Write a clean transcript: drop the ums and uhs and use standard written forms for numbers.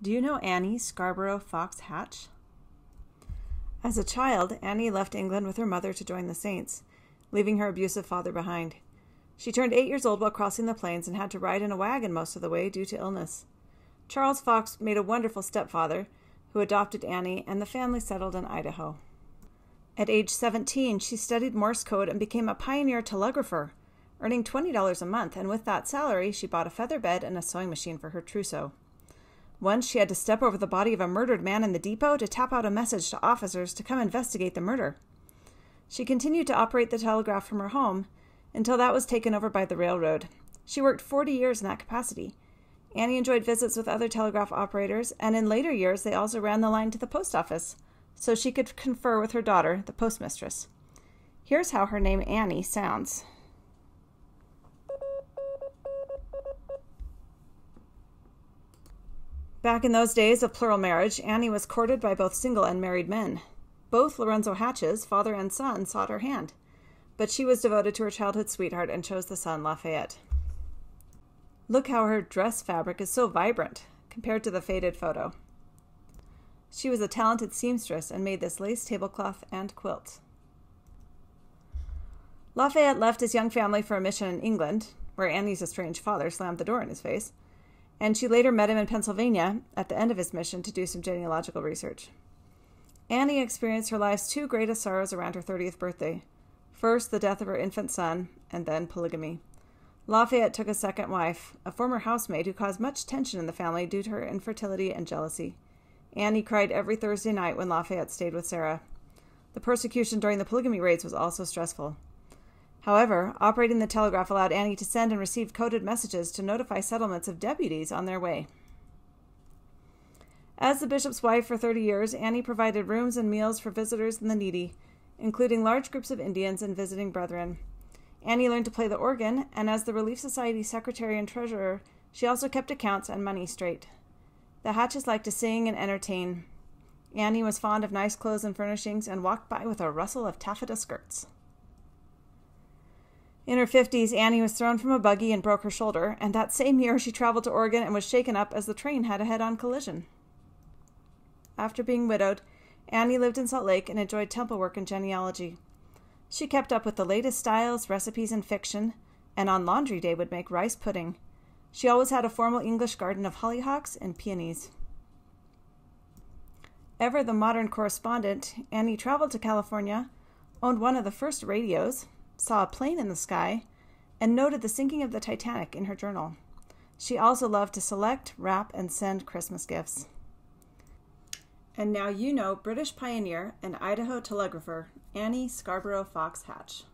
Do you know Annie Scarborough Fox Hatch? As a child, Annie left England with her mother to join the Saints, leaving her abusive father behind. She turned 8 years old while crossing the plains and had to ride in a wagon most of the way due to illness. Charles Fox made a wonderful stepfather who adopted Annie, and the family settled in Idaho. At age 17, she studied Morse code and became a pioneer telegrapher, earning $20 a month, and with that salary, she bought a feather bed and a sewing machine for her trousseau. Once she had to step over the body of a murdered man in the depot to tap out a message to officers to come investigate the murder. She continued to operate the telegraph from her home until that was taken over by the railroad. She worked 40 years in that capacity. Annie enjoyed visits with other telegraph operators, and in later years they also ran the line to the post office, so she could confer with her daughter, the postmistress. Here's how her name Annie sounds. Back in those days of plural marriage, Annie was courted by both single and married men. Both Lorenzo Hatches, father and son, sought her hand, but she was devoted to her childhood sweetheart and chose the son, Lafayette. Look how her dress fabric is so vibrant compared to the faded photo. She was a talented seamstress and made this lace tablecloth and quilt. Lafayette left his young family for a mission in England, where Annie's estranged father slammed the door in his face, and she later met him in Pennsylvania at the end of his mission to do some genealogical research. Annie experienced her life's two greatest sorrows around her 30th birthday. First, the death of her infant son, and then polygamy. Lafayette took a second wife, a former housemaid who caused much tension in the family due to her infertility and jealousy. Annie cried every Thursday night when Lafayette stayed with Sarah. The persecution during the polygamy raids was also stressful. However, operating the telegraph allowed Annie to send and receive coded messages to notify settlements of deputies on their way. As the bishop's wife for 30 years, Annie provided rooms and meals for visitors and the needy, including large groups of Indians and visiting brethren. Annie learned to play the organ, and as the Relief Society secretary and treasurer, she also kept accounts and money straight. The Hatches liked to sing and entertain. Annie was fond of nice clothes and furnishings and walked by with a rustle of taffeta skirts. In her 50s, Annie was thrown from a buggy and broke her shoulder, and that same year she traveled to Oregon and was shaken up as the train had a head-on collision. After being widowed, Annie lived in Salt Lake and enjoyed temple work and genealogy. She kept up with the latest styles, recipes, and fiction, and on laundry day would make rice pudding. She always had a formal English garden of hollyhocks and peonies. Ever the modern correspondent, Annie traveled to California, owned one of the first radios, saw a plane in the sky, and noted the sinking of the Titanic in her journal. She also loved to select, wrap, and send Christmas gifts. And now you know British pioneer and Idaho telegrapher Annie Scarborough Fox Hatch.